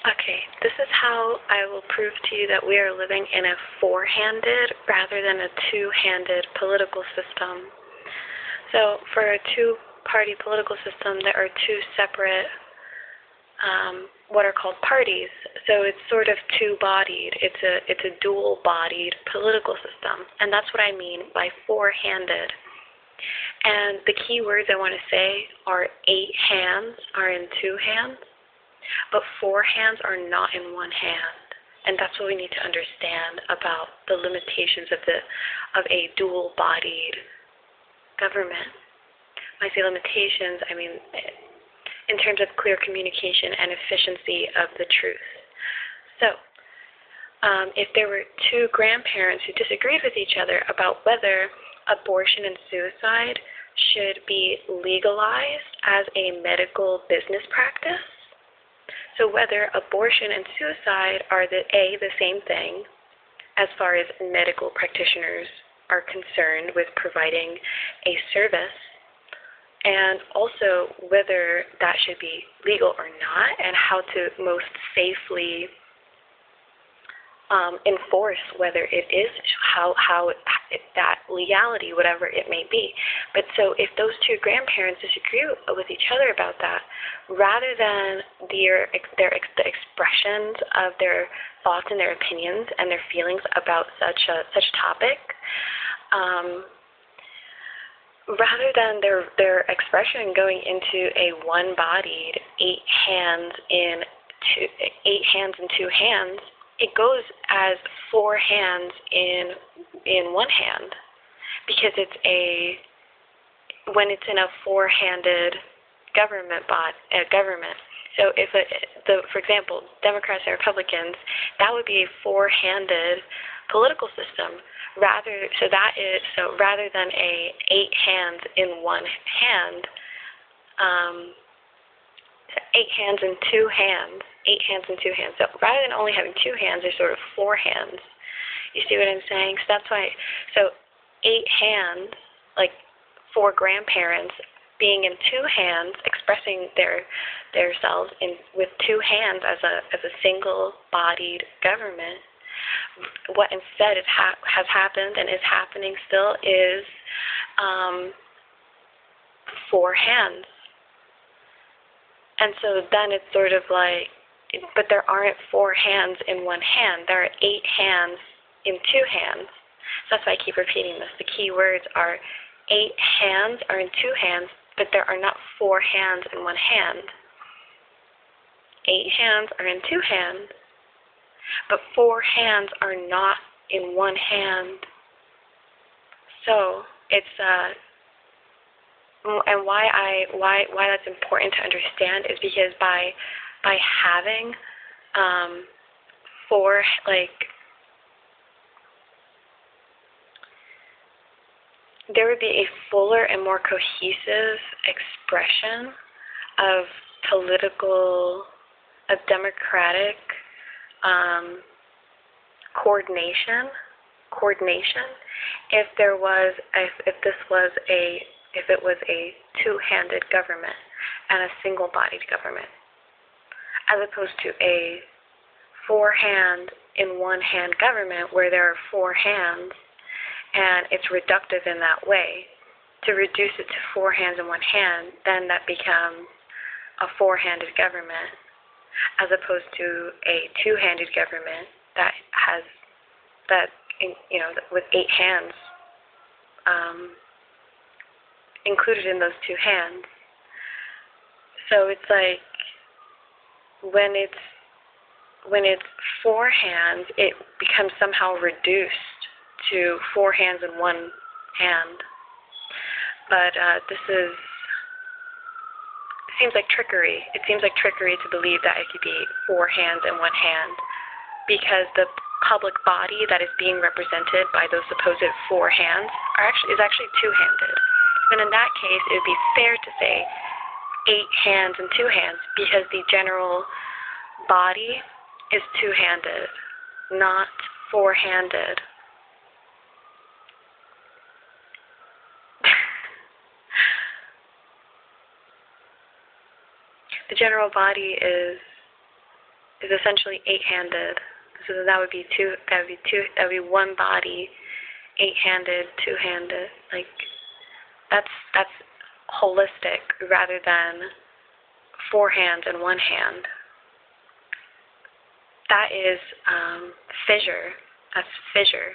Okay, this is how I will prove to you that we are living in a four-handed rather than a two-handed political system. So for a two-party political system, there are two separate what are called parties. So it's sort of two-bodied. It's a dual-bodied political system, and that's what I mean by four-handed. And the key words I want to say are 8 hands are in 2 hands, but 4 hands are not in 1 hand. And that's what we need to understand about the limitations of a dual-bodied government. When I say limitations, I mean in terms of clear communication and efficiency of the truth. So, if there were two grandparents who disagreed with each other about whether abortion and suicide should be legalized as a medical business practice, so whether abortion and suicide are the same thing as far as medical practitioners are concerned with providing a service, and also whether that should be legal or not, and how to most safely enforce whether it is, that legality, whatever it may be. But so if those two grandparents disagree with each other about that, rather than the expressions of their thoughts and their opinions and their feelings about such topic, rather than their expression going into a one-bodied 8 hands in 2 hands, it goes as 4 hands in 1 hand, because when it's in a four-handed government. So if for example, Democrats and Republicans, that would be a four-handed political system. Rather than a 8 hands in 1 hand, 8 hands in 2 hands, 8 hands in 2 hands. So rather than only having 2 hands, there's sort of 4 hands. You see what I'm saying? So that's why. So 8 hands, like 4 grandparents being in 2 hands, expressing their selves with 2 hands as a single-bodied government. What instead has happened and is happening still is 4 hands. And so then it's sort of like, but there aren't 4 hands in 1 hand. There are 8 hands in 2 hands. So that's why I keep repeating this. The key words are 8 hands are in 2 hands, but there are not 4 hands in 1 hand. 8 hands are in 2 hands, but 4 hands are not in 1 hand. So it's and why that's important to understand is because by having 4, there would be a fuller and more cohesive expression of democratic coordination if it was a two-handed government and a single-bodied government, as opposed to a 4-hand in 1 hand government where there are 4 hands, and it's reductive in that way. To reduce it to 4 hands in 1 hand, then that becomes a 4-handed government, as opposed to a 2-handed government with 8 hands included in those 2 hands. So it's like when it's 4 hands, it becomes somehow reduced to 4 hands in 1 hand. But this seems like trickery. It seems like trickery to believe that it could be 4 hands in 1 hand, because the public body that is being represented by those supposed 4 hands is actually 2-handed. And in that case, it would be fair to say 8 hands and 2 hands, because the general body is 2-handed, not 4-handed. The general body is is essentially eight-handed. So that would be one body, eight-handed, two-handed. Like that's holistic rather than four hands and one hand. That is fissure. That's fissure.